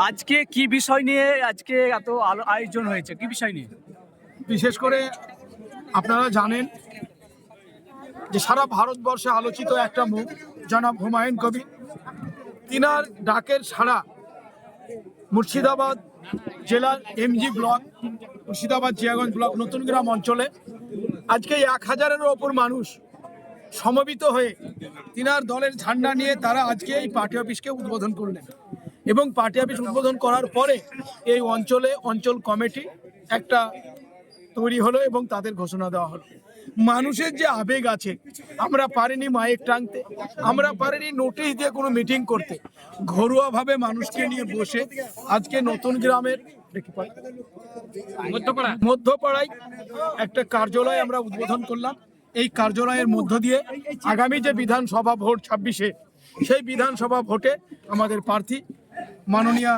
আজকে কি বিষয় নিয়ে আজকে এত আয়োজন হয়েছে, কি বিষয় নিয়ে? বিশেষ করে আপনারা জানেন যে সারা ভারতবর্ষে আলোচিত একটা মুখ জনাব হুমায়ুন কবির, তিনার ডাকের সাড়া মুর্শিদাবাদ জেলার MG block, Murshidabad Jiaganj block নতুন গ্রাম অঞ্চলে আজকে 1000-এরও ওপর মানুষ সমবেত হয়ে তিনার দলের ঝান্ডা নিয়ে তারা আজকে এই পার্টি অফিসকে উদ্বোধন করলেন। এবং পার্টি অফিস উদ্বোধন করার পরে এই অঞ্চলে অঞ্চল কমিটি একটা তৈরি হলো এবং তাদের ঘোষণা দেওয়া হলো। মানুষের যে আবেগ আছে, আমরা পারিনি মাইক টাঙতে, আমরা পারিনি নোটিশ দিয়ে কোনো মিটিং করতে, ঘরোয়াভাবে মানুষকে নিয়ে বসে আজকে নতুন গ্রামের মধ্যপাড়ায় একটা কার্যালয় আমরা উদ্বোধন করলাম। এই কার্যালয়ের মধ্য দিয়ে আগামী যে বিধানসভা ভোট 26-এ, সেই বিধানসভা ভোটে আমাদের প্রার্থী মাননীয়া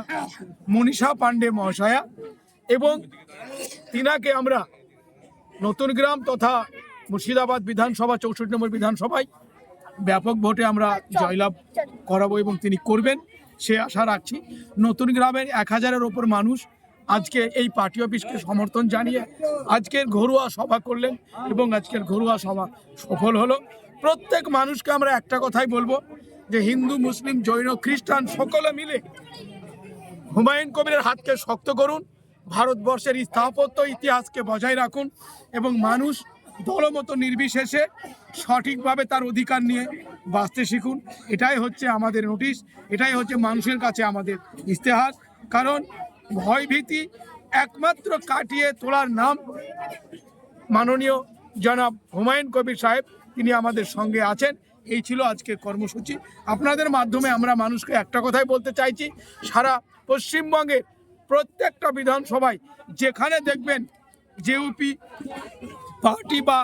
মনীষা পাণ্ডে মহাশয়া এবং তিনাকে আমরা নতুন গ্রাম তথা মুর্শিদাবাদ বিধানসভা 64 নম্বর বিধানসভায় ব্যাপক ভোটে আমরা জয়লাভ করাবো এবং তিনি করবেন সে আশা রাখছি। নতুন গ্রামের 1000-এর ওপর মানুষ আজকে এই পার্টি অফিসকে সমর্থন জানিয়ে আজকের ঘরোয়া সভা করলেন এবং আজকের ঘরোয়া সভা সফল হলো। প্রত্যেক মানুষকে আমরা একটা কথাই বলবো যে হিন্দু, মুসলিম, জৈন, খ্রিস্টান সকলে মিলে হুমায়ুন কবিরের হাতকে শক্ত করুন, ভারতবর্ষের স্থাপত্য ইতিহাসকে বজায় রাখুন এবং মানুষ দলমত নির্বিশেষে সঠিকভাবে তার অধিকার নিয়ে বাঁচতে শিখুন। এটাই হচ্ছে আমাদের নোটিশ, এটাই হচ্ছে মানুষের কাছে আমাদের ইস্তেহার। কারণ ভয়ভীতি একমাত্র কাটিয়ে তোলার নাম মাননীয় জনাব হুমায়ুন কবির সাহেব, তিনি আমাদের সঙ্গে আছেন। এই ছিল আজকের কর্মসূচি। আপনাদের মাধ্যমে আমরা মানুষকে একটা কথাই বলতে চাইছি, সারা পশ্চিমবঙ্গের প্রত্যেকটা বিধানসভায় যেখানে দেখবেন জেইউপি পার্টি বা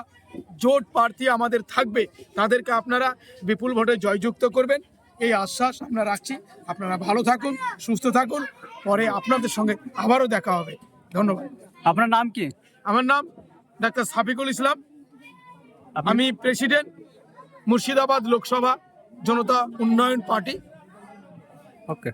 জোট প্রার্থী আমাদের থাকবে, তাদেরকে আপনারা বিপুল ভোটে জয়যুক্ত করবেন, এই আশ্বাস আমরা রাখছি। আপনারা ভালো থাকুন, সুস্থ থাকুন, পরে আপনাদের সঙ্গে আবারও দেখা হবে। ধন্যবাদ। আপনার নাম কি? আমার নাম ডাক্তার সাফিকুল ইসলাম, আমি প্রেসিডেন্ট মুর্শিদাবাদ লোকসভা জনতা উন্নয়ন পার্টি। ওকে।